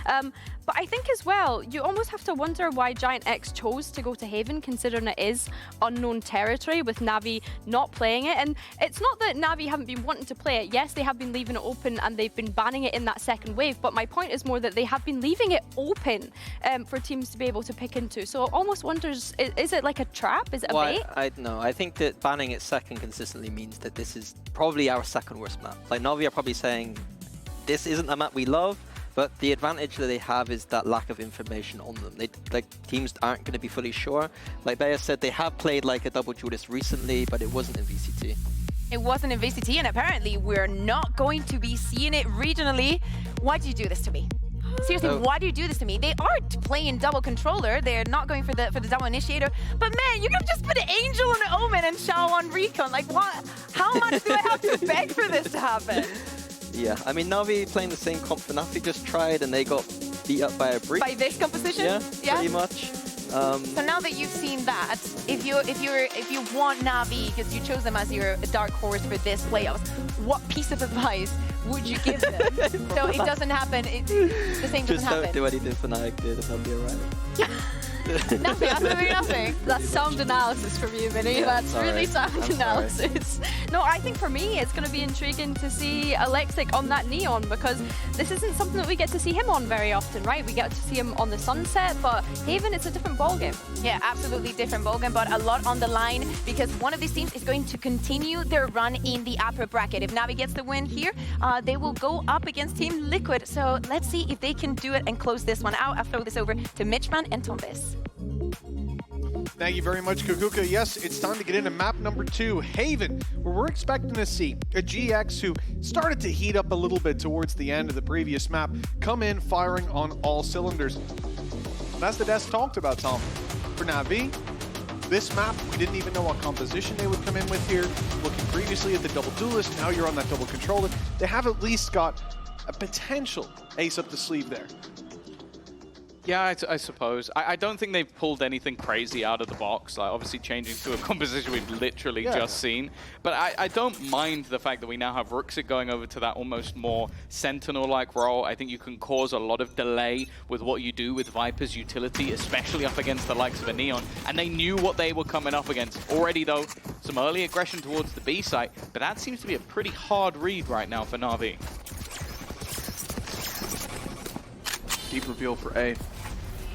But I think as well, you almost have to wonder why GiantX chose to go to Haven, considering it is unknown territory with NAVI not playing it. And it's not that NAVI haven't been wanting to play it. Yes, they have been leaving it open and they've been banning it in that second wave. But my point is more that they have been leaving it open for teams to be able to pick into. So it almost wonders, is it like a trap? Is it a bait? No, I think that banning it second consistently means that this is probably our second worst map. Like NAVI are probably saying, this isn't a map we love, but the advantage that they have is that lack of information on them. Teams aren't going to be fully sure. Like Bea said, they have played like a double Judas recently, but it wasn't in VCT. It wasn't in VCT, and apparently we're not going to be seeing it regionally. Why do you do this to me? Seriously, why do you do this to me? They are playing double controller. They're not going for the double initiator. But man, you can just put an Angel and an Omen and Shao on Recon. Like what? How much do I have to beg for this to happen? Yeah, I mean, Navi playing the same comp FNAF just tried and they got beat up by a brick. By this composition? Yeah, pretty much. So now that you've seen that, if you want Navi because you chose them as your dark horse for this playoffs, what piece of advice would you give them so it doesn't happen? The same doesn't happen. Just don't do anything Fnatic did, and they'll be alright. Nothing, absolutely nothing. That's sound analysis from you, Vinny. Yeah, That's really sound analysis. No, I think for me, it's going to be intriguing to see Alexic on that Neon because this isn't something that we get to see him on very often, right? We get to see him on the Sunset, but Haven, it's a different ballgame. Yeah, absolutely different ballgame, but a lot on the line because one of these teams is going to continue their run in the upper bracket. If Navi gets the win here, they will go up against Team Liquid. So let's see if they can do it and close this one out. I'll throw this over to Mitchman and Tombis. Thank you very much, Kukuka. Yes, it's time to get into map number 2, Haven, where we're expecting to see a GX who started to heat up a little bit towards the end of the previous map, come in firing on all cylinders. That's the desk talked about, Tom. For NAVI, this map, we didn't even know what composition they would come in with here. Looking previously at the double duelist, now you're on that double controller. They have at least got a potential ace up the sleeve there. Yeah, I suppose. I don't think they've pulled anything crazy out of the box, like obviously changing to a composition we've literally just seen. But I don't mind the fact that we now have Ruxik going over to that almost more Sentinel-like role. I think you can cause a lot of delay with what you do with Viper's utility, especially up against the likes of a Neon. And they knew what they were coming up against. Already, though, some early aggression towards the B site, but that seems to be a pretty hard read right now for NAVI. Deep reveal for A.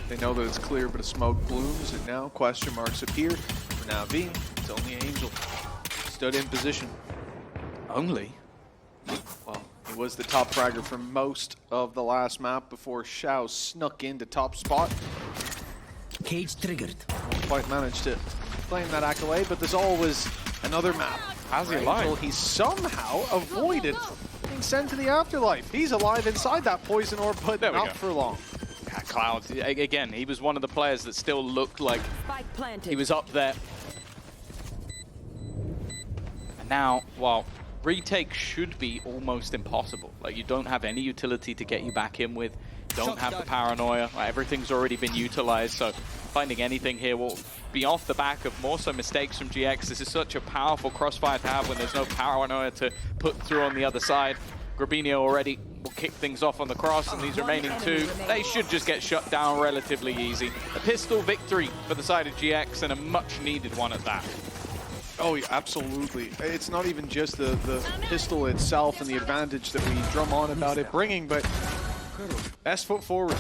They know that it's clear, but a smoke blooms, and now question marks appear. For NAVI, it's only Angel. Stood in position. Only? Well, he was the top fragger for most of the last map before Shao snuck into top spot. Cage triggered. Won't quite managed to claim that accolade, but there's always another map. How's he alive? He somehow avoided being sent to the afterlife. He's alive inside that poison orb, but not for long. Cloud, again, he was one of the players that still looked like he was up there. And now, well, retake should be almost impossible. Like, you don't have any utility to get you back in with, don't have the paranoia, like, everything's already been utilized, so finding anything here will be off the back of more so mistakes from GX. This is such a powerful crossfire to have when there's no paranoia to put through on the other side. Grabinho already will kick things off on the cross, and these remaining two, they should just get shut down relatively easy. A pistol victory for the side of GX, and a much-needed one at that. Oh, yeah, absolutely. It's not even just the pistol itself and the advantage that we drum on about it bringing, but best foot forward.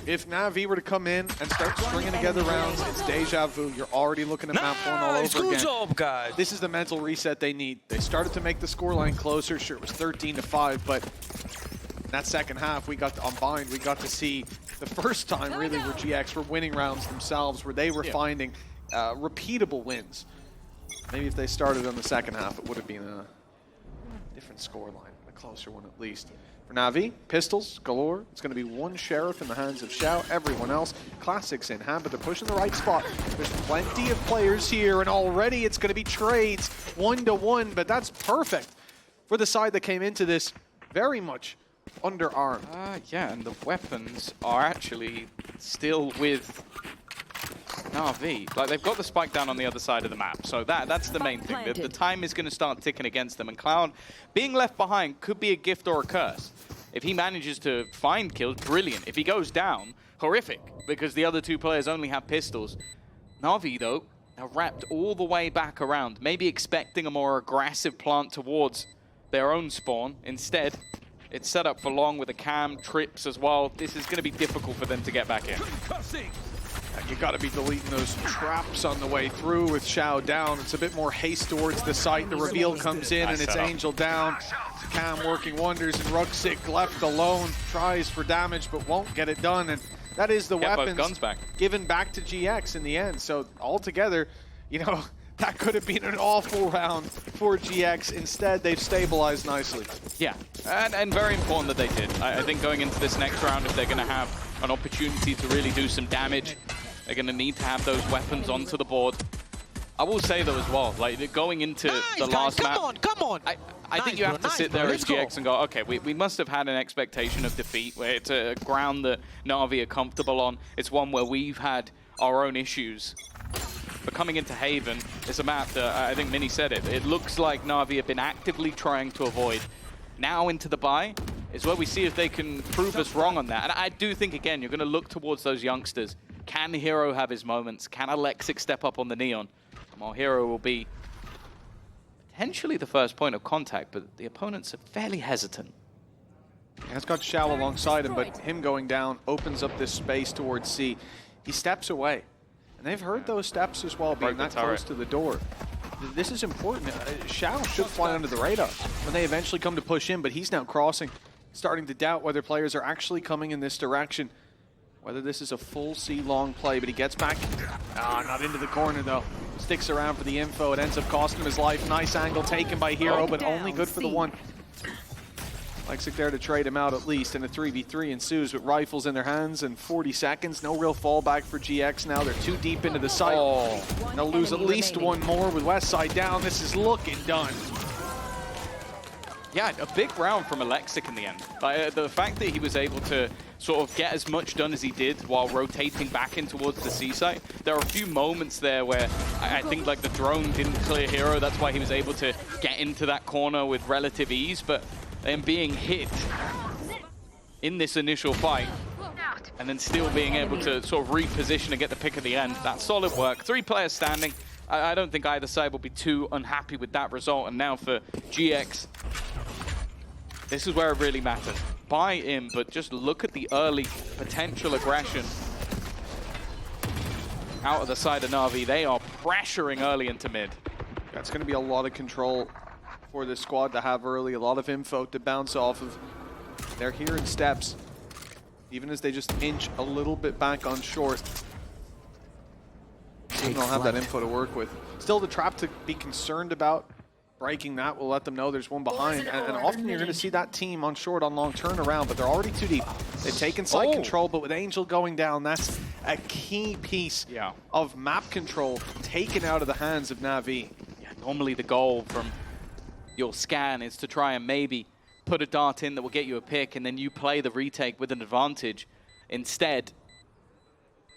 If NAVI were to come in and start stringing together rounds, it's deja vu. You're already looking at map 1 all over again. Good job, guys. This is the mental reset they need. They started to make the scoreline closer. Sure, it was 13-5, but in that second half, we got on Bind, we got to see the first time really where GX were winning rounds themselves, where they were finding repeatable wins. Maybe if they started on the second half, it would have been a different scoreline, a closer one at least. For NAVI, pistols galore. It's going to be one Sheriff in the hands of Shao. Everyone else, classics in hand, but they're pushing the right spot. There's plenty of players here, and already it's going to be trades 1-to-1, but that's perfect for the side that came into this very much underarmed. Yeah, and the weapons are actually still with NAVI. Like, they've got the spike down on the other side of the map, so that's the main thing. The time is going to start ticking against them, and Cloud being left behind could be a gift or a curse. If he manages to find kills, brilliant. If he goes down, horrific, because the other two players only have pistols. Na'Vi, though, are wrapped all the way back around, maybe expecting a more aggressive plant towards their own spawn. Instead, it's set up for long with a cam, trips as well. This is going to be difficult for them to get back in. You got to be deleting those traps on the way through with Xiao down. It's a bit more haste towards the site. The reveal comes in and it's Angel down. Cam working wonders and Ruxic left alone. Tries for damage but won't get it done. And that is the weapons given back to GX in the end. So altogether, you know, that could have been an awful round for GX. Instead, they've stabilized nicely. Yeah, and very important that they did. I think going into this next round, if they're going to have an opportunity to really do some damage, they're going to need to have those weapons onto the board. I will say, though, as well, like going into the last map, come on! I think you have to sit there as GX and go, okay, we must have had an expectation of defeat, where it's a ground that Na'Vi are comfortable on. It's one where we've had our own issues. But coming into Haven, it's a map that, I think Mini said it, it looks like Na'Vi have been actively trying to avoid. Now into the bye is where we see if they can prove us wrong on that. And I do think, again, you're going to look towards those youngsters. Can Hero have his moments? Can Alexic step up on the Neon? Well, Hero will be potentially the first point of contact, but the opponents are fairly hesitant. It's got Xiao alongside him, but him going down opens up this space towards C. He steps away. And they've heard those steps as well, being that close to the door. This is important. Xiao should fly under the radar when they eventually come to push in, but he's now crossing, starting to doubt whether players are actually coming in this direction. Whether this is a full C-long play, but he gets back. Not into the corner, though. Sticks around for the info. It ends up costing him his life. Nice angle taken by Hero, but only good for the one. Alexic there to trade him out at least, and a 3v3 ensues with rifles in their hands and 40 seconds. No real fallback for GX now. They're too deep into the site. They'll lose at least one more with Westside down. This is looking done. Yeah, a big round from Alexic in the end. The fact that he was able to sort of get as much done as he did while rotating back in towards the C site. There are a few moments there where I think like the drone didn't clear Hero. That's why he was able to get into that corner with relative ease. But then being hit in this initial fight and then still being able to sort of reposition and get the pick at the end, that's solid work. 3 players standing. I don't think either side will be too unhappy with that result. And now for GX, this is where it really matters. Buy in, but just look at the early potential aggression out of the side of Na'Vi. They are pressuring early into mid. That's going to be a lot of control for this squad to have early, a lot of info to bounce off of. They're here in steps, even as they just inch a little bit back on short. They don't have that info to work with. Still the trap to be concerned about. Breaking that will let them know there's one behind, and often you're going to see that team on short on long turnaround, but they're already too deep. They've taken site control, but with Angel going down, that's a key piece of map control taken out of the hands of Na'Vi. Yeah, normally the goal from your scan is to try and maybe put a dart in that will get you a pick, and then you play the retake with an advantage. Instead,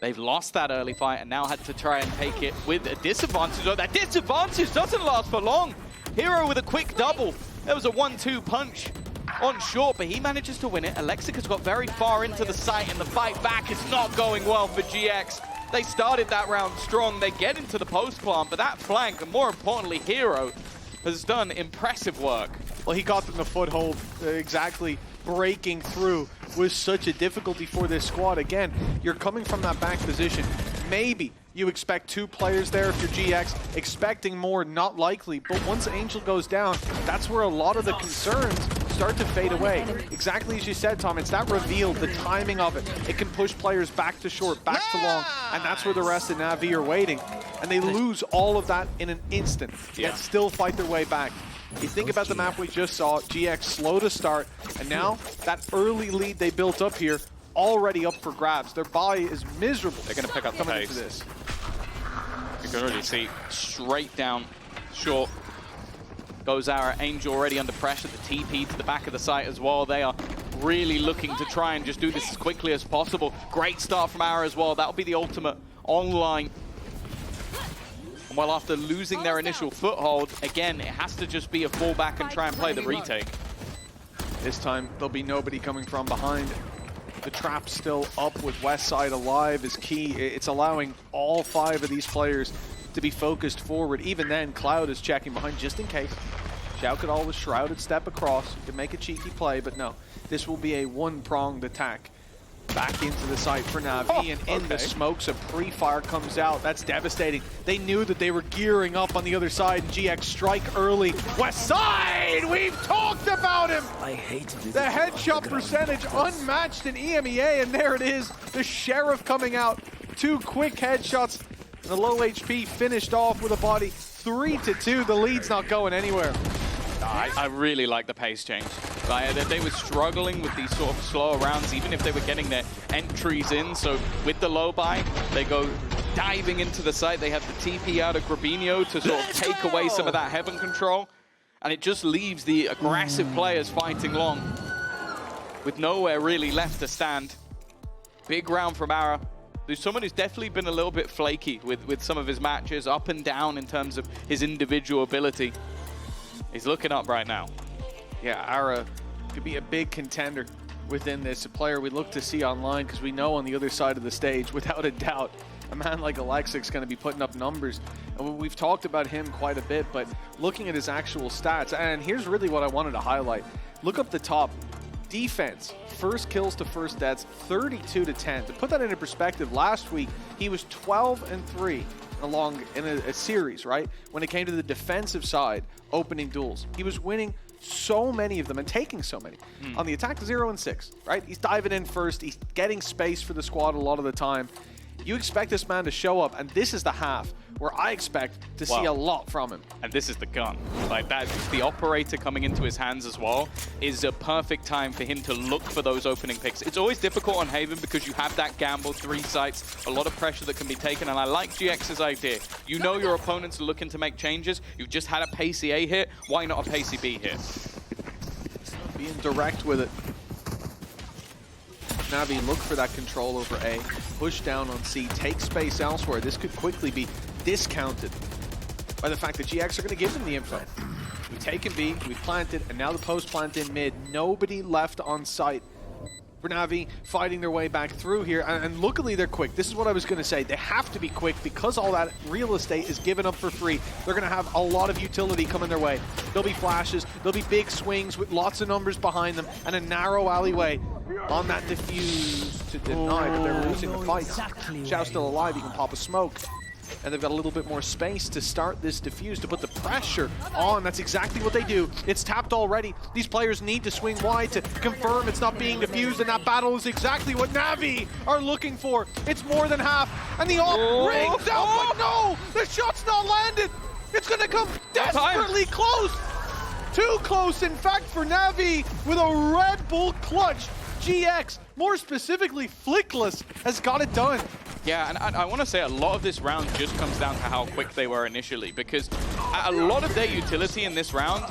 they've lost that early fight and now had to try and take it with a disadvantage. Oh, that disadvantage doesn't last for long. Hero with a quick double. There was a 1-2 punch on short, but he manages to win it. Alexic has got very far into the site, and the fight back is not going well for GX. They started that round strong. They get into the post plant, but that flank, and more importantly, Hero, has done impressive work. Well, he got them the foothold. Exactly. Breaking through was such a difficulty for this squad. Again, you're coming from that back position. Maybe you expect 2 players there if you're GX. Expecting more, not likely. But once Angel goes down, that's where a lot of the concerns start to fade away. Exactly as you said, Tom, it's that reveal, the timing of it. It can push players back to short, back to long, and that's where the rest of Navi are waiting. And they lose all of that in an instant, yet still fight their way back. You think about the map we just saw, GX slow to start, and now that early lead they built up here, already up for grabs. Their buy is miserable. They're going to pick up the pace. Into this. You can already see straight down short goes our Angel already under pressure. The TP to the back of the site as well. They are really looking to try and just do this as quickly as possible. Great start from Ara as well. That'll be the ultimate online. And while after losing their initial foothold, again, it has to just be a fallback and try and play the retake. This time, there'll be nobody coming from behind. The trap still up with Westside alive is key. It's allowing all 5 of these players to be focused forward. Even then, Cloud is checking behind just in case. Xiao could always shrouded step across. He could make a cheeky play, but no. This will be a one-pronged attack. Back into the site for Navi, and in the smokes, a pre-fire comes out. That's devastating. They knew that they were gearing up on the other side, and GX strike early. Westside, we've talked about him! I hate this. The headshot percentage unmatched in EMEA, and there it is. The Sheriff coming out. 2 quick headshots. The low HP finished off with a body. 3-2, the lead's not going anywhere. I really like the pace change. Like, they were struggling with these sort of slower rounds, even if they were getting their entries in. So with the low buy, they go diving into the site. They have the TP out of Grabinho to sort of take away some of that heaven control. And it just leaves the aggressive players fighting long with nowhere really left to stand. Big round from Ara. There's someone who's definitely been a little bit flaky with some of his matches, up and down in terms of his individual ability. He's looking up right now. Yeah, Ara could be a big contender within this, a player we look to see online, because we know on the other side of the stage, without a doubt, a man like Alexic's going to be putting up numbers. And we've talked about him quite a bit, but looking at his actual stats, and here's really what I wanted to highlight. Look up the top. Defense, first kills to first deaths, 32-10. To put that into perspective, last week he was 12-3 along in a series, right? When it came to the defensive side, opening duels. He was winning so many of them and taking so many. On the attack, 0-6, right? He's diving in first. He's getting space for the squad a lot of the time. You expect this man to show up, and this is the half where I expect to see a lot from him. And this is the gun. Like that, the operator coming into his hands as well is a perfect time for him to look for those opening picks. It's always difficult on Haven because you have that gamble, 3 sites, a lot of pressure that can be taken, and I like GX's idea. You know your opponents are looking to make changes. You've just had a pacey A hit. Why not a pacey B hit? Being direct with it. Navi look for that control over A, push down on C, take space elsewhere. This could quickly be discounted by the fact that GX are going to give them the info. We've taken B, we've planted, and now the post plant in mid. Nobody left on site. For Navi fighting their way back through here, and luckily they're quick. This is what I was going to say. They have to be quick because all that real estate is given up for free. They're going to have a lot of utility coming their way. There'll be flashes, there'll be big swings with lots of numbers behind them, and a narrow alleyway on that defuse to deny that they're losing the fight. Xiao's still alive, he can pop a smoke. And they've got a little bit more space to start this defuse, to put the pressure on. That's exactly what they do. It's tapped already. These players need to swing wide to confirm it's not being defused, and that battle is exactly what Navi are looking for. It's more than half, and the AWP rings out, but no! The shot's not landed! It's gonna come desperately close! Too close, in fact, for Navi with a Red Bull clutch. GX, more specifically Flickless, has got it done. Yeah, and I want to say a lot of this round just comes down to how quick they were initially, because a lot of their utility in this round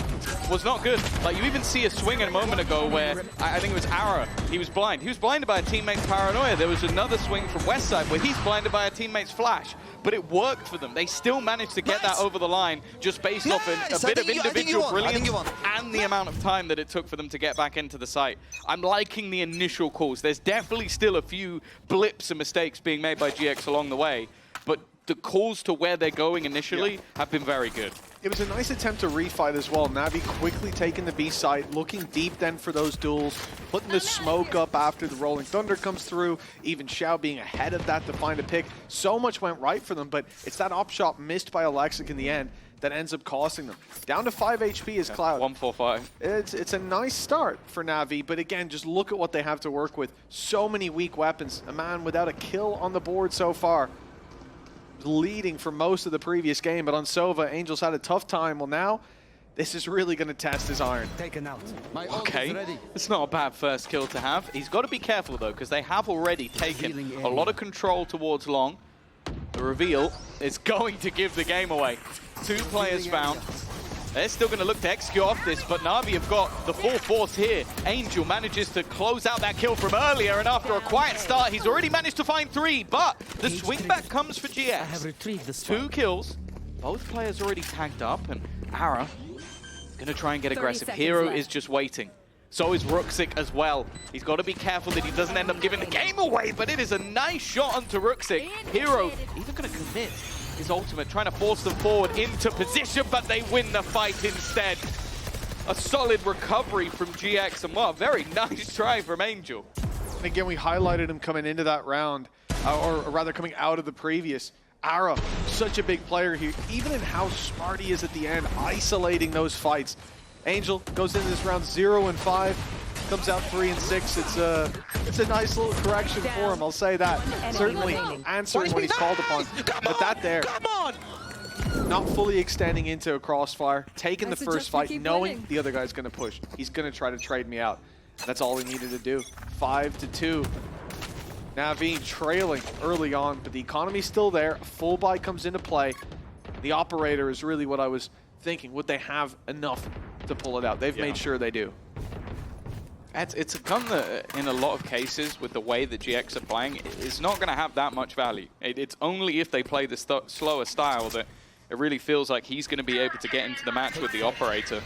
was not good. Like, you even see a swing a moment ago where, I think it was Ara, he was blind. He was blinded by a teammate's paranoia. There was another swing from Westside where he's blinded by a teammate's flash. But it worked for them. They still managed to get that over the line just based off a bit of individual brilliance and the amount of time that it took for them to get back into the site. I'm liking the initial calls. There's definitely still a few blips and mistakes being made by GX along the way, but the calls to where they're going initially have been very good. It was a nice attempt to refight as well. Navi quickly taking the B site, looking deep then for those duels, putting the smoke up after the Rolling Thunder comes through, even Xiao being ahead of that to find a pick. So much went right for them, but it's that op shot missed by Alexic in the end that ends up costing them. Down to 5 HP is Cloud. 145. It's a nice start for Navi, but again, just look at what they have to work with. So many weak weapons. A man without a kill on the board so far. Leading for most of the previous game, but on Sova, Angel's had a tough time. Well, now this is really going to test his iron. Taken out. Okay, it's not a bad first kill to have. He's got to be careful though, because they have already taken a lot of control towards long. The reveal is going to give the game away. 2 players found. They're still going to look to execute off this, but Navi have got the full force here. Angel manages to close out that kill from earlier, and after a quiet start, he's already managed to find 3, but the swing back comes for GX. 2 kills, both players already tagged up, and Ara is going to try and get aggressive. Hero is just waiting. So is Ruxic as well. He's got to be careful that he doesn't end up giving the game away, but it is a nice shot onto Ruxic. Hero even going to commit his ultimate, trying to force them forward into position, but they win the fight instead. A solid recovery from GX, and what a very nice try from Angel. And again, we highlighted him coming into that round, or rather coming out of the previous. Ara, such a big player here, even in how smart he is at the end, isolating those fights. Angel goes into this round 0-5, comes out 3-6. It's a nice little correction for him, I'll say that. Certainly answering what he's called upon. But that there, not fully extending into a crossfire, taking the first fight, knowing the other guy's going to push. He's going to try to trade me out. That's all he needed to do. 5-2. NAVI trailing early on, but the economy's still there. A full buy comes into play. The operator is really what I was thinking. Would they have enough to pull it out? They've made sure they do. It's a gun that, in a lot of cases, with the way that GX are playing, is not going to have that much value. It's only if they play the slower style that it really feels like he's going to be able to get into the match with the operator.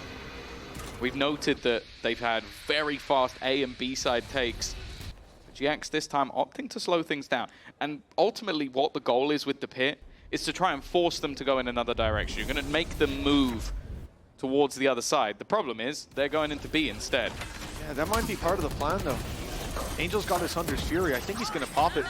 We've noted that they've had very fast A and B side takes. GX this time opting to slow things down. And ultimately what the goal is with the pit is to try and force them to go in another direction. You're going to make them move towards the other side. The problem is they're going into B instead. Yeah, that might be part of the plan though. Angel's got his Hunter's Fury. I think he's going to pop it.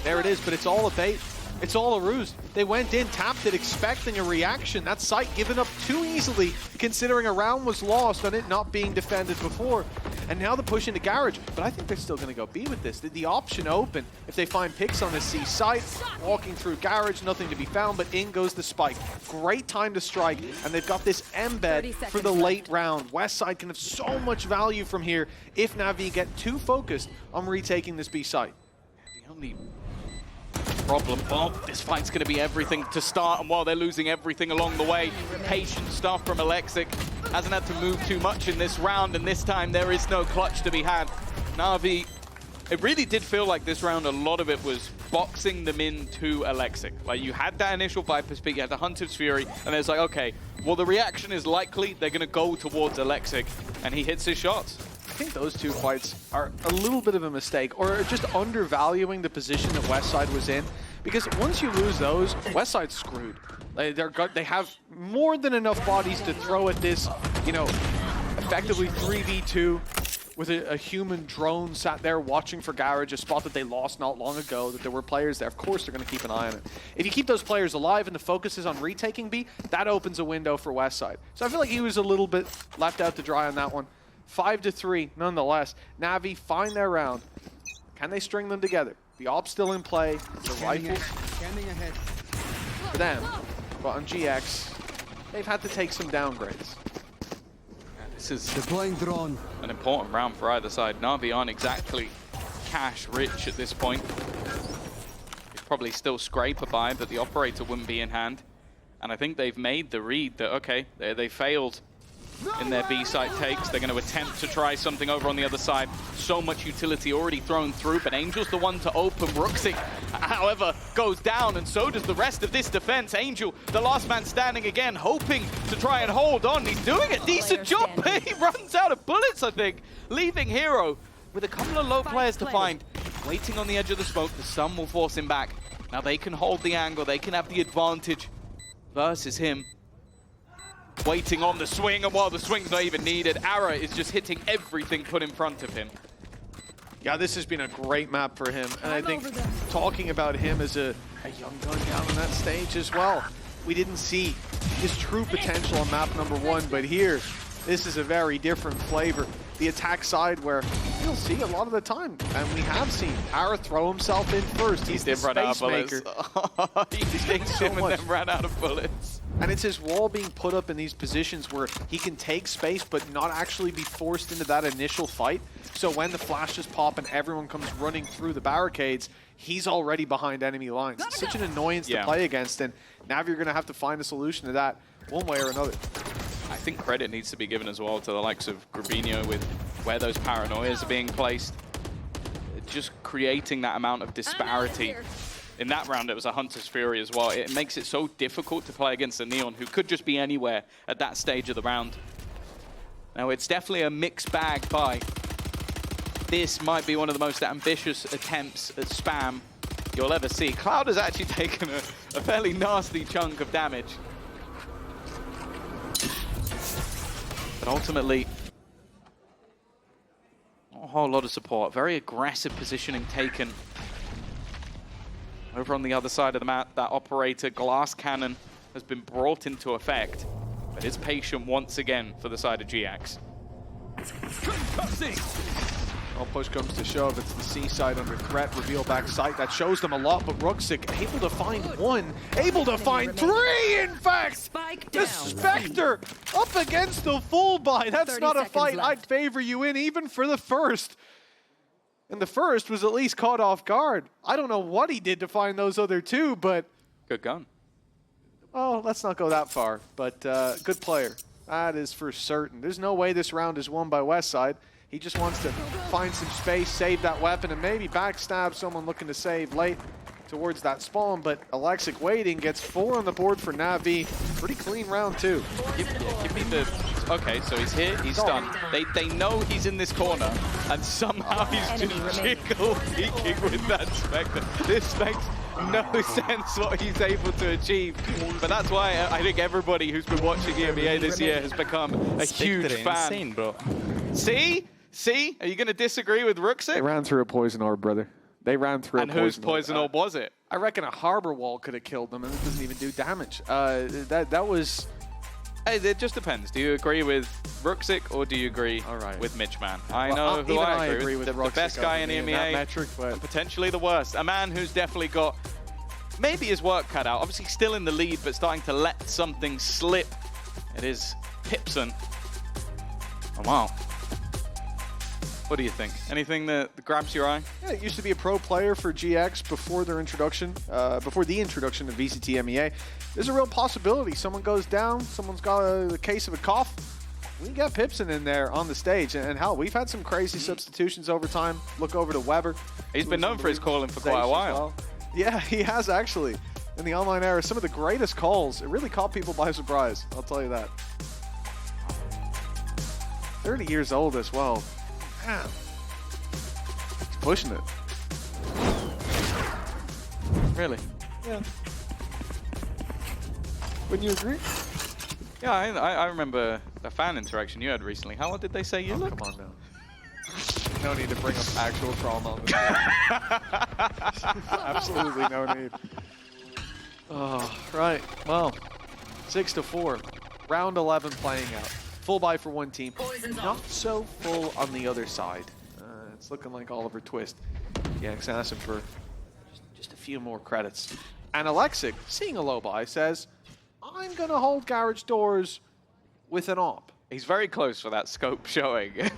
There it is, but it's all a bait. It's all a ruse. They went in, tapped it, expecting a reaction. That site given up too easily, considering a round was lost on it not being defended before. And now the push into Garage. But I think they're still going to go B with this. The option open, if they find picks on the C site, walking through Garage, nothing to be found, but in goes the spike. Great time to strike, and they've got this embed for the late round. Westside can have so much value from here if Navi get too focused on retaking this B site. The only problem, this fight's going to be everything to start, and while they're losing everything along the way, patient stuff from Alexic. Hasn't had to move too much in this round, and this time there is no clutch to be had. Navi, it really did feel like this round, a lot of it was boxing them into Alexic. Like, you had that initial Viper's Peak, you had the Hunter's Fury, and it's like, okay, well, the reaction is likely they're going to go towards Alexic, and he hits his shots. I think those two fights are a little bit of a mistake, or just undervaluing the position that Westside was in. Because once you lose those, Westside's screwed. They have more than enough bodies to throw at this, you know, effectively 3v2 with a human drone sat there watching for Garage, a spot that they lost not long ago, that there were players there. Of course they're going to keep an eye on it. If you keep those players alive and the focus is on retaking B, that opens a window for Westside. So I feel like he was a little bit left out to dry on that one. 5-3, nonetheless. Navi find their round. Can they string them together? The op's still in play. The rifles for them. But on GX, they've had to take some downgrades. This is Deploying drone. an important round for either side. Navi aren't exactly cash rich at this point. It's probably still scrape a buy, but the operator wouldn't be in hand. And I think they've made the read that, okay, they failed in their B site takes. They're going to attempt to try something over on the other side. So much utility already thrown through, but Angel's the one to open. Ruxic, however, goes down, and so does the rest of this defense. Angel, the last man standing again, hoping to try and hold on. He's doing a decent job, but he runs out of bullets, I think, leaving Hero with a couple of low players to find. Waiting on the edge of the smoke, the stun will force him back. Now they can hold the angle, they can have the advantage versus him. Waiting on the swing, and while the swing's not even needed, Ara is just hitting everything put in front of him. Yeah, this has been a great map for him. And I think talking about him as a young gun down on that stage as well. We didn't see his true potential on map number 1, but here, this is a very different flavor. The attack side where you'll see a lot of the time, and we have seen Ara throw himself in first. He's the space maker. He takes him and then ran out of bullets. And it's his wall being put up in these positions where he can take space but not actually be forced into that initial fight. So when the flashes pop and everyone comes running through the barricades, he's already behind enemy lines. It's such an annoyance to play against, and now you're going to have to find a solution to that one way or another. I think credit needs to be given as well to the likes of Grabinho with where those paranoias are being placed. Just creating that amount of disparity. In that round, it was a Hunter's Fury as well. It makes it so difficult to play against a Neon who could just be anywhere at that stage of the round. Now, it's definitely a mixed bag buy. This might be one of the most ambitious attempts at spam you'll ever see. Cloud has actually taken a fairly nasty chunk of damage. But ultimately, not a whole lot of support. Very aggressive positioning taken. Over on the other side of the map, that operator glass cannon has been brought into effect, but is patient once again for the side of GX. Well, push comes to shove. It's the C side under threat. Reveal back sight. That shows them a lot, but Ruxic able to find one, able to find three, in fact! The Spectre up against the full buy. That's not a fight I'd favor you in, even for the first. And the first was at least caught off guard. I don't know what he did to find those other two, but... Good gun. Oh, let's not go that far, but good player. That is for certain. There's no way this round is won by Westside. He just wants to find some space, save that weapon, and maybe backstab someone looking to save late towards that spawn. But Alexic waiting, gets 4 on the board for NAVI. Pretty clean round, too. Give me the... Okay, so he's here, he's done. They know he's in this corner, and somehow he's just jiggle peeking with that Spectre. This makes no sense what he's able to achieve. But that's why I think everybody who's been watching EMEA this year has become a huge fan. Insane, bro. See? See? Are you going to disagree with Ruxic? They ran through a poison orb, brother. They ran through a poison orb. And whose poison orb was it? I reckon a harbor wall could have killed them, and it doesn't even do damage. That was... Hey, it just depends. Do you agree with Ruxic or do you agree with Mitchman? I know who I agree with. The best guy in EMEA, metric, but potentially the worst. A man who's definitely got maybe his work cut out. Obviously still in the lead, but starting to let something slip. It is Pipson. Oh, wow. What do you think? Anything that grabs your eye? Yeah, it used to be a pro player for GX before their introduction, before the introduction of VCTEMEA. There's a real possibility someone goes down, someone's got a case of a cough. We got Pipson in there on the stage, and hell, we've had some crazy substitutions over time. Look over to Weber. He's been known for his calling for quite a while. Well. Yeah, he has actually. In the online era, some of the greatest calls. It really caught people by surprise, I'll tell you that. 30 years old as well. Damn. He's pushing it. Really? Yeah. Wouldn't you agree? Yeah, I remember the fan interaction you had recently. How did they say you look? Come on now. No need to bring up actual trauma on this. Absolutely no need. Oh, right. Well, 6-4. Round 11 playing out. Full buy for one team. Not so full on the other side. It's looking like Oliver Twist. GiantX asked him for just a few more credits. And Alexic, seeing a low buy, says, I'm going to hold garage doors with an op. He's very close for that scope showing. He's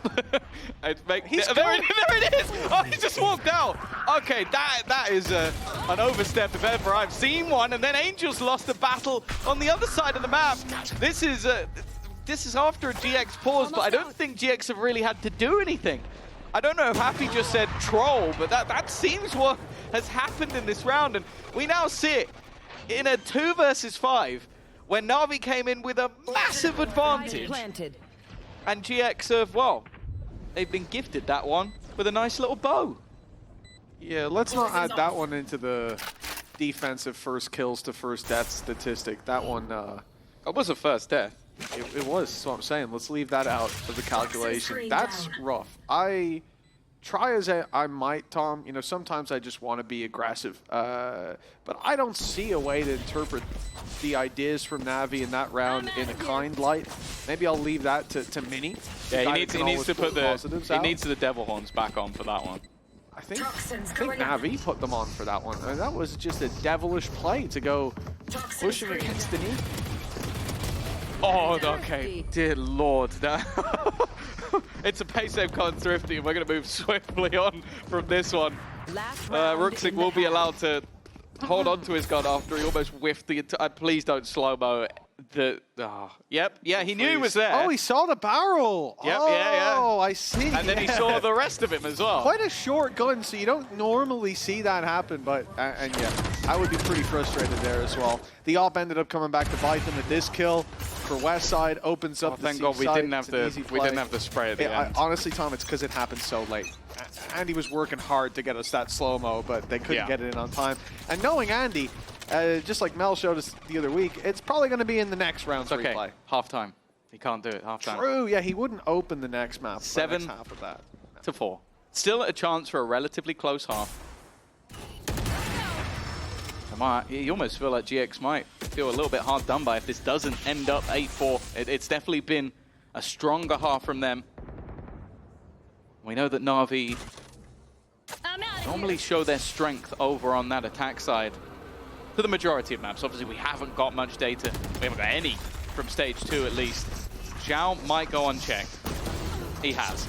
there it is! Oh, he just walked out. Okay, that is an overstep if ever I've seen one. And then Angels lost a battle on the other side of the map. This is after a GX pause, but I don't think GX have really had to do anything. I don't know if Happy just said troll, but that seems what has happened in this round. And we now sit in a 2 versus 5, where NAVI came in with a massive advantage. And GX have, well, they've been gifted that one with a nice little bow. Yeah, let's not add that one into the defensive first kills to first death statistic. That one... It was a first death. It was, that's what I'm saying. Let's leave that out of the calculation. That's rough. I try as I might, Tom. You know, sometimes I just want to be aggressive. But I don't see a way to interpret the ideas from Navi in that round in a kind light. Maybe I'll leave that to Mini. Yeah, he needs to put the devil horns back on for that one. I think Navi put them on for that one. I mean, that was just a devilish play to go pushing against the knee. Oh, okay. Dear Lord. It's a pace save con thrifty, and we're going to move swiftly on from this one. Ruxic will be allowed to hold on to his gun after he almost whiffed the entire... Please don't slow-mo he knew he was there. Oh, he saw the barrel. Yep, oh, yeah. I see. And then he saw the rest of him as well. Quite a short gun, so you don't normally see that happen, but, and yeah, I would be pretty frustrated there as well. The op ended up coming back to bite them with this kill for Westside, opens up the thank God we side. didn't have the spray at the end. Honestly, Tom, it's because it happened so late. Andy was working hard to get us that slow-mo, but they couldn't get it in on time. And knowing Andy, just like Mel showed us the other week, it's probably going to be in the next round's replay. Half-time. He can't do it, half-time. True, yeah, he wouldn't open the next map. 7 half of that. to 4. Still a chance for a relatively close half. You almost feel like GX might feel a little bit hard done by if this doesn't end up 8-4. It's definitely been a stronger half from them. We know that NAVI normally show their strength over on that attack side for the majority of maps. Obviously, we haven't got much data. We haven't got any from stage 2 at least. Zhao might go unchecked. He has.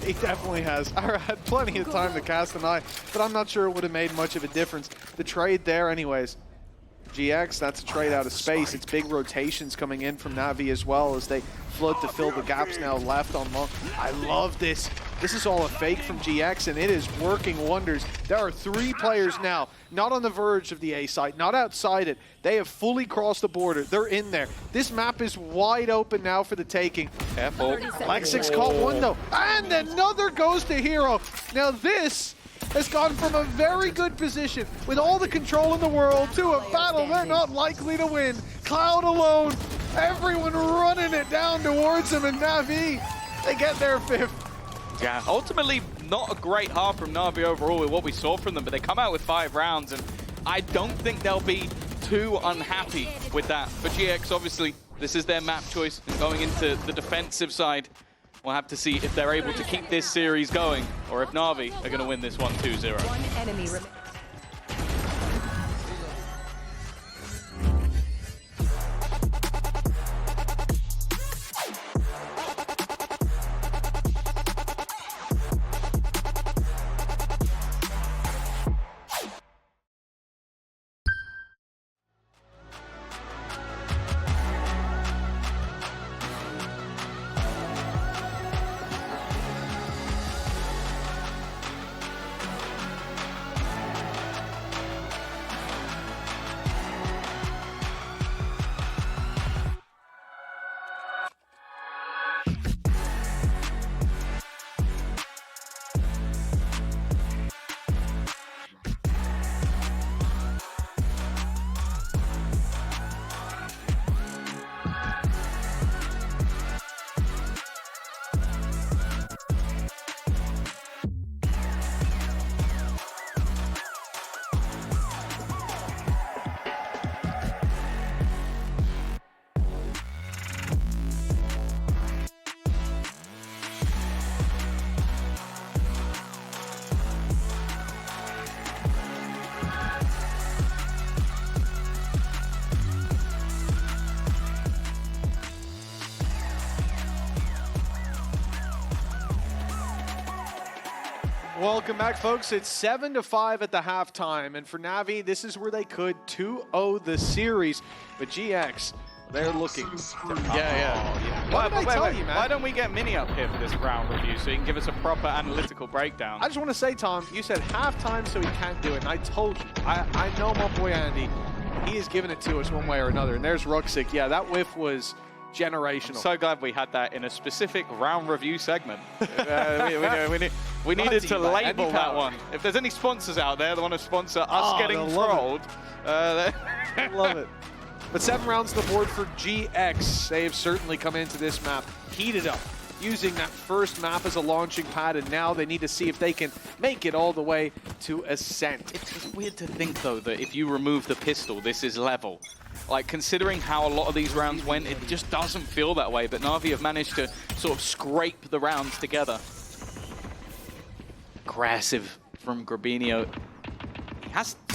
He definitely has. I had plenty of time to cast an eye, but I'm not sure it would have made much of a difference. The trade there anyways. GX, that's a trade out of space. It's big rotations coming in from NAVI as well as they flood to fill the gaps now left on long. I love this. This is all a fake from GX, and it is working wonders. There are 3 players now, not on the verge of the A site, not outside it. They have fully crossed the border. They're in there. This map is wide open now for the taking. Careful. Lexix caught one though, and another goes to Hero. Now this has gone from a very good position with all the control in the world to a battle they're not likely to win. Cloud alone, everyone running it down towards him, and Navi, they get their 5th. Yeah, ultimately not a great half from Navi overall with what we saw from them, but they come out with 5 rounds, and I don't think they'll be too unhappy with that. For GX, obviously, this is their map choice, and going into the defensive side, we'll have to see if they're able to keep this series going, or if Navi are going to win this 1-2-0. One enemy Welcome back, folks. It's 7-5 at the halftime, and for Navi, this is where they could 2-0 the series. But GX, they're looking. Yeah. What did I tell you, man? Why don't we get Mini up here for this round review so he can give us a proper analytical breakdown? I just want to say, Tom, you said halftime, so he can't do it, and I told you. I know my boy Andy. He has given it to us one way or another, and there's Ruxick. Yeah, that whiff was generational. I'm so glad we had that in a specific round review segment. We needed to label that one. If there's any sponsors out there that want to sponsor us getting trolled, love it. But 7 rounds on the board for GX. They have certainly come into this map heated up, using that first map as a launching pad, and now they need to see if they can make it all the way to Ascent. It's weird to think, though, that if you remove the pistol, this is level. Like, considering how a lot of these rounds went, it just doesn't feel that way, but Navi have managed to sort of scrape the rounds together. Aggressive from Grabinho.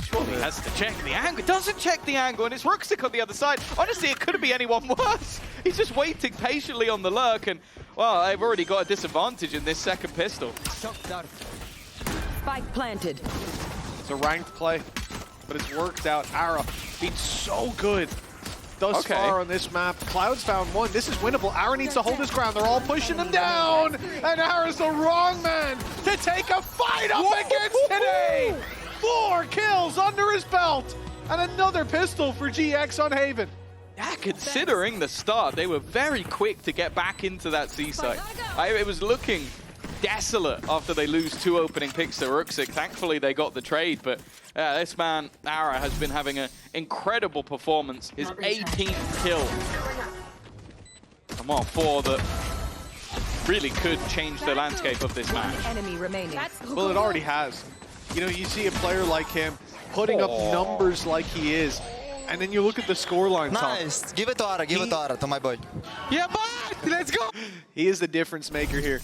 Surely has to check the angle. Doesn't check the angle, and it's Ruxick on the other side. Honestly, it couldn't be anyone worse. He's just waiting patiently on the lurk, and, well, they've already got a disadvantage in this second pistol. spike planted. It's a ranked play, but it's worked out. Ara being so good thus far on this map. Cloud's found one. This is winnable. Ara needs to hold his ground. They're all pushing him down. And Ara's the wrong man to take a fight up against today. 4 kills under his belt. And another pistol for GX on Haven. Yeah, considering the start, they were very quick to get back into that C site. It was looking desolate after they lose 2 opening picks to Ruxic. Thankfully, they got the trade, but this man, Ara, has been having an incredible performance. His 18th kill. Come on, 4 that really could change the landscape of this match. Enemy remaining. Well, it already has. You know, you see a player like him putting up numbers like he is, and then you look at the scoreline. Nice. Give it to Ara. Give it to Ara, to my boy. Yeah, but let's go. He is the difference maker here.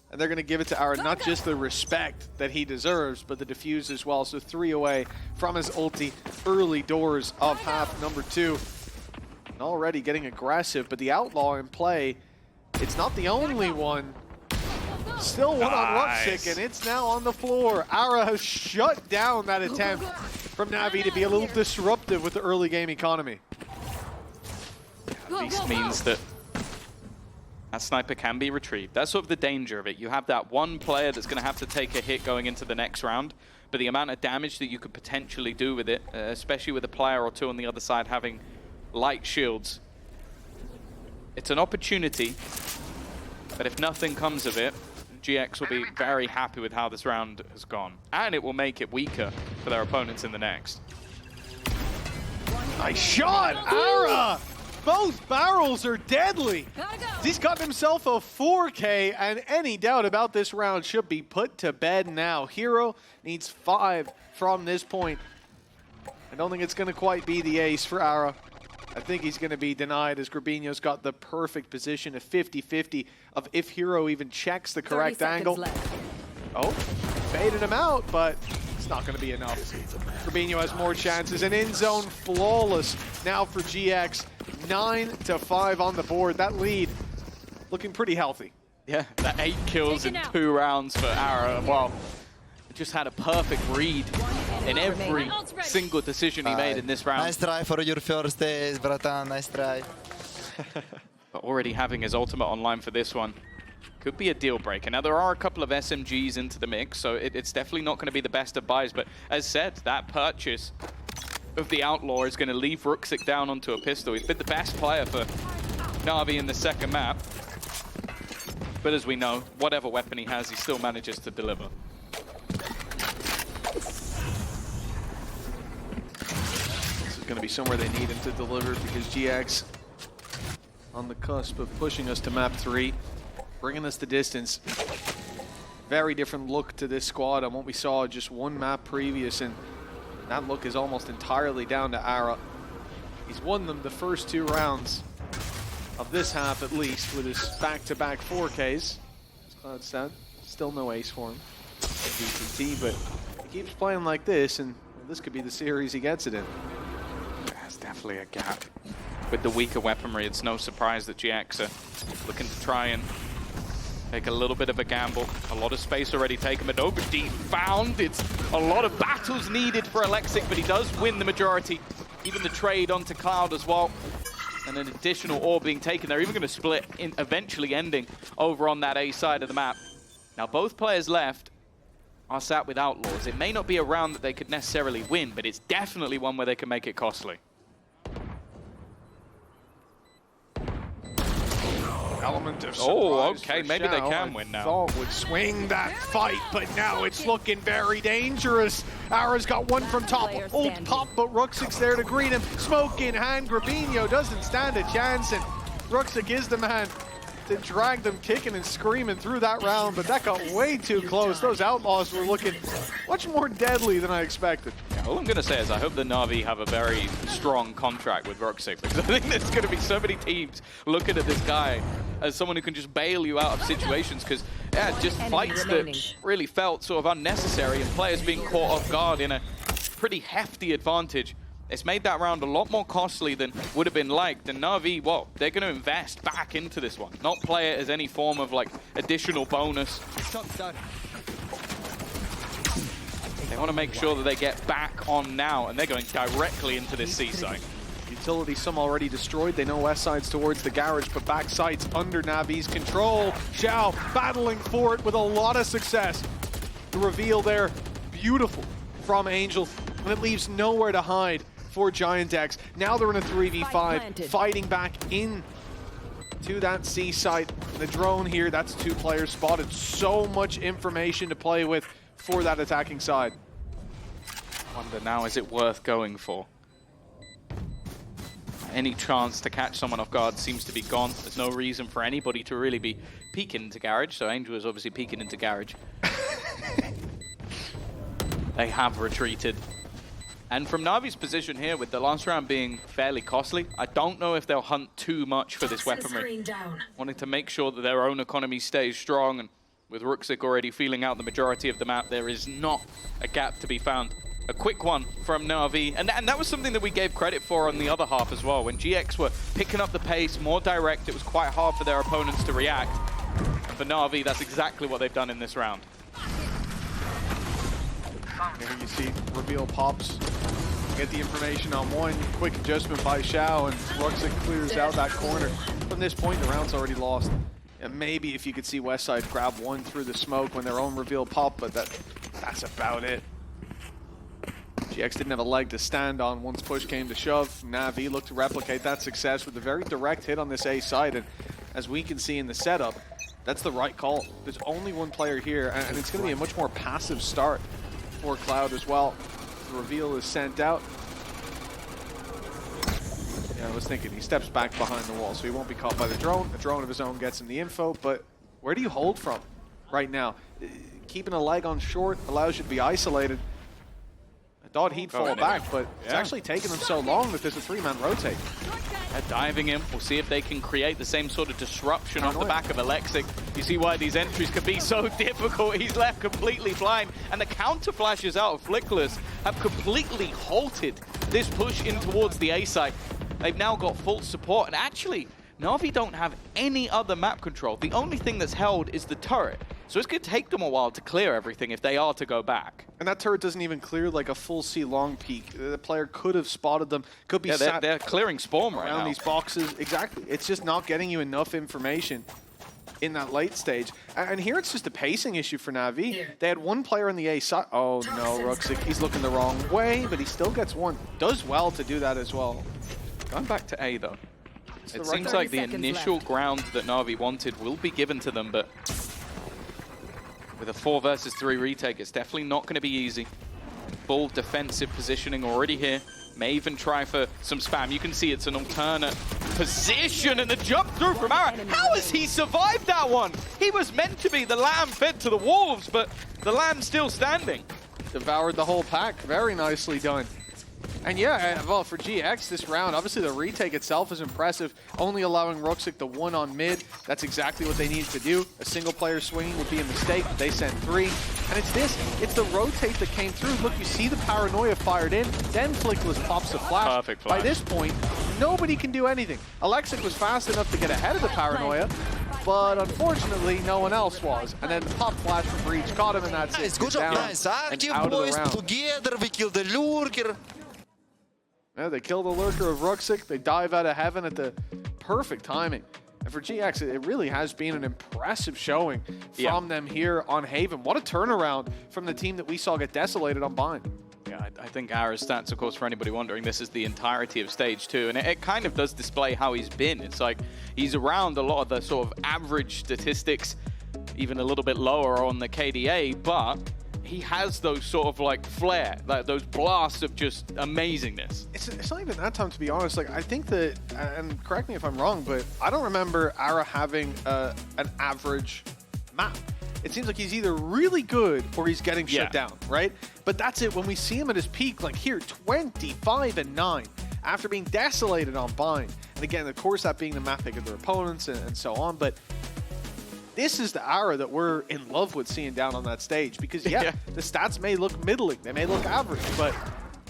And they're going to give it to Ara, not just the respect that he deserves, but the defuse as well. So 3 away from his ulti, early doors of half number 2. And already getting aggressive, but the Outlaw in play, it's not the only one. Still one on Ruxic, and it's now on the floor. Ara has shut down that attempt from Navi to be a little disruptive with the early game economy. At least means that sniper can be retrieved. That's sort of the danger of it. You have that one player that's going to have to take a hit going into the next round, but the amount of damage that you could potentially do with it, especially with a player or 2 on the other side having light shields, it's an opportunity, but if nothing comes of it, GX will be very happy with how this round has gone, and it will make it weaker for their opponents in the next. Nice shot, Ara! Both barrels are deadly. He's got himself a 4K, and any doubt about this round should be put to bed now. Hero needs 5 from this point. I don't think it's going to quite be the ace for Ara. I think he's going to be denied as Grabinho's got the perfect position, a 50-50 of if Hero even checks the correct angle. Oh, baited him out, but it's not going to be enough. Grabinho has more chances, and in zone flawless now for GX. 9-5 on the board. That lead looking pretty healthy. Yeah, that 8 kills in 2 rounds for Ara. Well, just had a perfect read in every single decision he made in this round. Nice try for your first days, Bratan. Nice try. But already having his ultimate online for this one could be a deal breaker. Now, there are a couple of SMGs into the mix, so it's definitely not going to be the best of buys. But as said, that purchase of the Outlaw is going to leave Ruxic down onto a pistol. He's been the best player for NAVI in the second map. But as we know, whatever weapon he has, he still manages to deliver. This is going to be somewhere they need him to deliver, because GX on the cusp of pushing us to map 3, bringing us the distance. Very different look to this squad on what we saw just one map previous, and that look is almost entirely down to Ara. He's won them the first 2 rounds of this half, at least, with his back-to-back 4Ks. As Cloud said, still no ace for him in VCT, but he keeps playing like this, and this could be the series he gets it in. There's definitely a gap. With the weaker weaponry, it's no surprise that GX are looking to try and take a little bit of a gamble. A lot of space already taken, but over deep found. It's a lot of battles needed for Alexic, but he does win the majority. Even the trade onto Cloud as well. And an additional ore being taken. They're even going to split, eventually ending over on that A side of the map. Now, both players left are sat with Outlaws. It may not be a round that they could necessarily win, but it's definitely one where they can make it costly. Element of surprise. Oh, okay, maybe they can win now. Thought would swing that fight, but now it's looking very dangerous. Ara's got one from top. Old pop, but Ruxic's there to greet him. Smoke in hand. Grabinho doesn't stand a chance, and Ruxic is the man to drag them kicking and screaming through that round, but that got way too close. Those Outlaws were looking much more deadly than I expected. Yeah, all I'm going to say is I hope the NAVI have a very strong contract with Ruxic, because I think there's going to be so many teams looking at this guy as someone who can just bail you out of situations, because, yeah, just fights that really felt sort of unnecessary and players being caught off guard in a pretty hefty advantage. It's made that round a lot more costly than would have been liked. And NAVI, well, they're going to invest back into this one, not play it as any form of, like, additional bonus. They want to make sure that they get back on now, and they're going directly into this C site. You utility, some already destroyed. They know west side's towards the garage, but back side's under Navi's control. Xiao battling for it with a lot of success. The reveal there, beautiful from Angel, and it leaves nowhere to hide for GiantX. Now they're in a 3v5, fighting back in to that C site. The drone here, that's 2 players spotted. So much information to play with for that attacking side. Wonder now, is it worth going for? Any chance to catch someone off guard seems to be gone. There's no reason for anybody to really be peeking into garage, so Angel is obviously peeking into garage. They have retreated. And from Navi's position here, with the last round being fairly costly, I don't know if they'll hunt too much for this weaponry. Wanting to make sure that their own economy stays strong, and with Ruxic already feeling out the majority of the map, there is not a gap to be found. A quick one from Navi, and that was something that we gave credit for on the other half as well. When GX were picking up the pace, more direct, it was quite hard for their opponents to react. And for Navi, that's exactly what they've done in this round. Here you see reveal pops, get the information on one, quick adjustment by Xiao, and Ruxic clears out that corner. From this point, the round's already lost. And maybe if you could see Westside grab one through the smoke when their own reveal pop, but that's about it. GX didn't have a leg to stand on once push came to shove. Navi looked to replicate that success with a very direct hit on this A side, and as we can see in the setup, that's the right call. There's only one player here, and it's going to be a much more passive start for Cloud as well. The reveal is sent out. Yeah, I was thinking he steps back behind the wall, so he won't be caught by the drone. A drone of his own gets him the info, but where do you hold from right now? Keeping a leg on short allows you to be isolated. I thought he'd fall back, but it's actually taken them so long that there's a 3-man rotate. They're diving in. We'll see if they can create the same sort of disruption off the back of Alexic. You see why these entries can be so difficult. He's left completely blind, and the counter flashes out of Flickless have completely halted this push in towards the A site. They've now got full support, and actually, Navi don't have any other map control. The only thing that's held is the turret. So it's going to take them a while to clear everything if they are to go back. And that turret doesn't even clear like a full C long peek. The player could have spotted them, could be sat they're clearing spawn right around now. These boxes. Exactly. It's just not getting you enough information in that late stage. And here it's just a pacing issue for Navi. They had one player on the A side. Oh no, Ruxic, he's looking the wrong way, but he still gets one. Does well to do that as well. Going back to A though. It seems like the initial ground that Navi wanted will be given to them, but with a 4 versus 3 retake, it's definitely not going to be easy. Full defensive positioning already here. May even try for some spam. You can see it's an alternate position, and the jump through from Ara. How has he survived that one? He was meant to be the lamb fed to the wolves, but the lamb's still standing. Devoured the whole pack. Very nicely done. And yeah, well, for GX this round, obviously the retake itself is impressive, only allowing Ruxic the 1 on mid. That's exactly what they needed to do. A single player swinging would be a mistake. They sent 3. And it's the rotate that came through. Look, you see the paranoia fired in, then Flickless pops the flash. Perfect flash. By this point, nobody can do anything. Alexic was fast enough to get ahead of the paranoia, but unfortunately, no one else was. And then the pop flash from Breach caught him, and that's it. Good job, nice. Active boys together, we killed the lurker. Yeah, they kill the lurker of Ruxic. They dive out of heaven at the perfect timing. And for GX, it really has been an impressive showing from them here on Haven. What a turnaround from the team that we saw get desolated on Bind. Yeah, I think Ara's stats, of course, for anybody wondering, this is the entirety of Stage 2, and it kind of does display how he's been. It's like he's around a lot of the sort of average statistics, even a little bit lower on the KDA, but he has those sort of like flair, like those blasts of just amazingness. It's not even that time, to be honest. Like, I think that, and correct me if I'm wrong, but I don't remember Ara having an average map. It seems like he's either really good or he's getting shut down, right? But that's it. When we see him at his peak, like here, 25-9 after being desolated on Bind. And again, of course, that being the map pick of their opponents and so on, but this is the Ara that we're in love with seeing down on that stage, because the stats may look middling, they may look average, but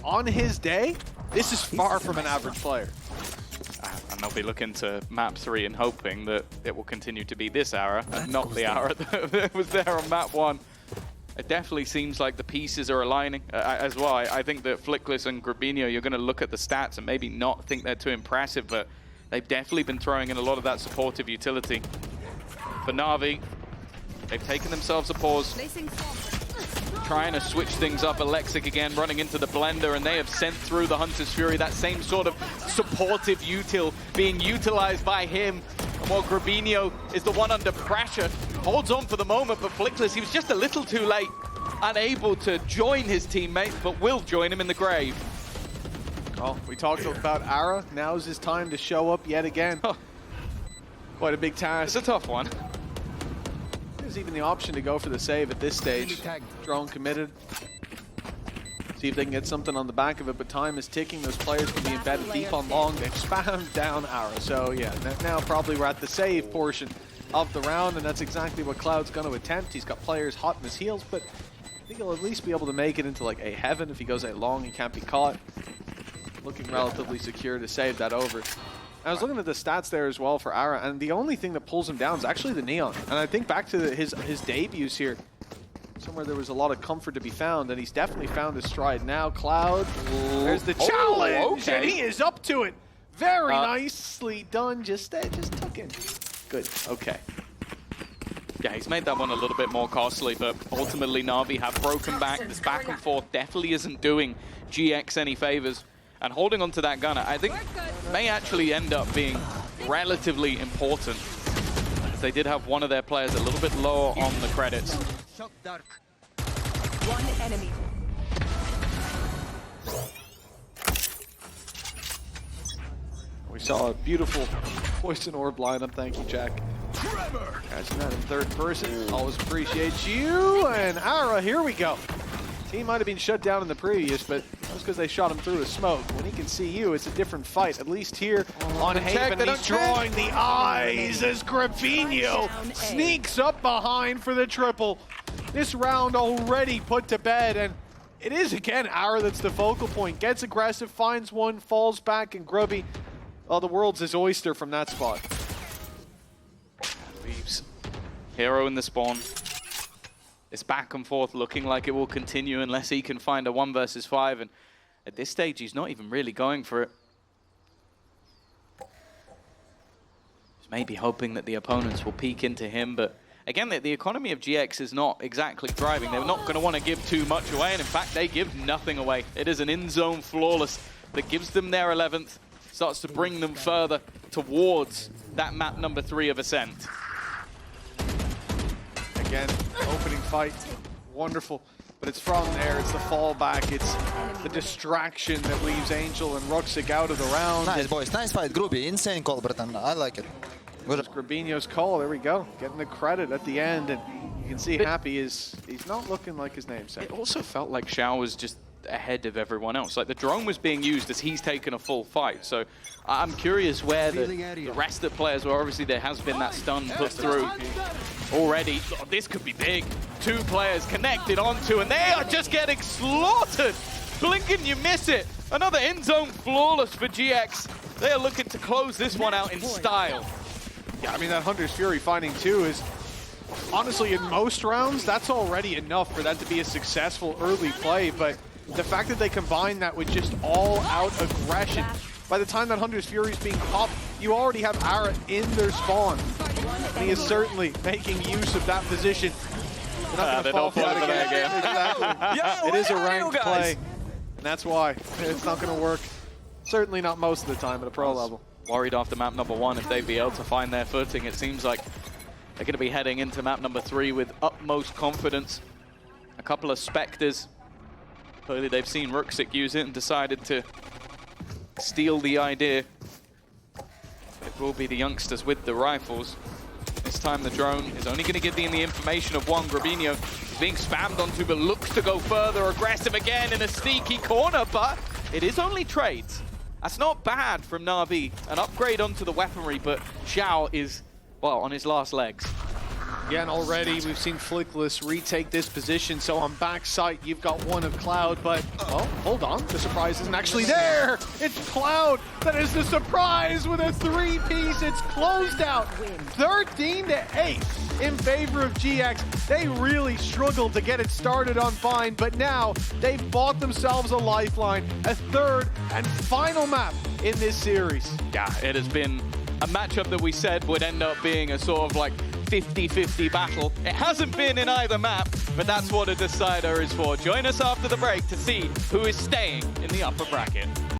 on his day, this is far from an average player. And they'll be looking to map 3 and hoping that it will continue to be this Ara and not the Ara that was there on map 1. It definitely seems like the pieces are aligning as well. I think that Flickless and Grabinho, you're going to look at the stats and maybe not think they're too impressive, but they've definitely been throwing in a lot of that supportive utility. For Na'Vi, they've taken themselves a pause, trying to switch things up. Alexic again running into the blender, and they have sent through the Hunter's Fury, that same sort of supportive util being utilized by him. And while Grabinho is the one under pressure, holds on for the moment, but Flickless, he was just a little too late, unable to join his teammate, but will join him in the grave. Well, we talked about Ara. Now's his time to show up yet again. Quite a big task. It's a tough one. There's even the option to go for the save at this stage. Drone committed. See if they can get something on the back of it, but time is ticking. Those players can be embedded deep on long. They've spammed down Ara. So yeah, now probably we're at the save portion of the round, and that's exactly what Cloud's going to attempt. He's got players hot in his heels, but I think he'll at least be able to make it into like a heaven. If he goes a long, he can't be caught. Looking relatively secure to save that over. I was looking at the stats there as well for Ara, and the only thing that pulls him down is actually the Neon. And I think back to his debuts here, somewhere there was a lot of comfort to be found, and he's definitely found his stride now. Cloud, there's the challenge, and he is up to it. Very nicely done, just took it. Good, okay. Yeah, he's made that one a little bit more costly, but ultimately Na'Vi have broken back. This back and forth definitely isn't doing GX any favors. And holding on to that gunner, I think, may actually end up being relatively important. As they did have one of their players a little bit lower on the credits. One enemy. We saw a beautiful Poison Orb lineup. Thank you, Jack. Catching that in third person. Always appreciate you. And Ara, here we go. Team might have been shut down in the previous, but that's because they shot him through a smoke. When he can see you, it's a different fight. At least here on Haven, he's drawing the eyes as Grabinho sneaks up behind for the triple. This round already put to bed, and it is again Ara that's the focal point. Gets aggressive, finds one, falls back, and Grubby, well, the world's his oyster from that spot. Leaves Hero in the spawn. It's back and forth looking like it will continue unless he can find a 1 versus 5, and at this stage he's not even really going for it. Just maybe hoping that the opponents will peek into him, but again, the economy of GX is not exactly thriving. They're not going to want to give too much away, and in fact they give nothing away. It is an in-zone flawless that gives them their 11th, starts to bring them further towards that map number 3 of Ascent. Again, opening fight, wonderful. But it's from there, it's the fallback, it's the distraction that leaves Angel and Ruxic out of the round. Nice, boys. Nice fight, Groovy. Insane call, Breton. I like it. Good. Grabinho's call, there we go. Getting the credit at the end, and you can see Happy is, he's not looking like his namesake. It also felt like Xiao was just ahead of everyone else. Like the drone was being used as he's taken a full fight. So I'm curious where the rest of the players were. Obviously there has been that stun put through already. Oh, this could be big. 2 players connected onto, and they are just getting slaughtered. Blink and you miss it. Another in-zone flawless for GX. They are looking to close this one out in style. Yeah, I mean, that Hunter's Fury finding 2 is, honestly, in most rounds, that's already enough for that to be a successful early play, but the fact that they combine that with just all-out aggression, by the time that Hunter's Fury is being popped, you already have Ara in their spawn. And he is certainly making use of that position. They're not going to fall for that again. Exactly. It is a ranked play, and that's why it's not going to work. Certainly not most of the time at a pro level. Worried after map number 1 if they'd be able to find their footing. It seems like they're going to be heading into map number 3 with utmost confidence. A couple of Spectres. Clearly they've seen Ruxic use it and decided to steal the idea. It will be the youngsters with the rifles. This time the drone is only going to give them the information of one. Grabinho is being spammed onto, but looks to go further. Aggressive again in a sneaky corner, but it is only trades. That's not bad from Na'Vi. An upgrade onto the weaponry, but Xiao is, well, on his last legs. Again, already we've seen Flickless retake this position, so on backside you've got one of Cloud, but, oh, hold on, the surprise isn't actually there! It's Cloud that is the surprise with a 3-piece, it's closed out! 13-8 in favor of GX. They really struggled to get it started on Bind, but now they've bought themselves a lifeline, a third and final map in this series. Yeah, it has been a matchup that we said would end up being a sort of like 50-50 battle. It hasn't been in either map, but that's what a decider is for. Join us after the break to see who is staying in the upper bracket.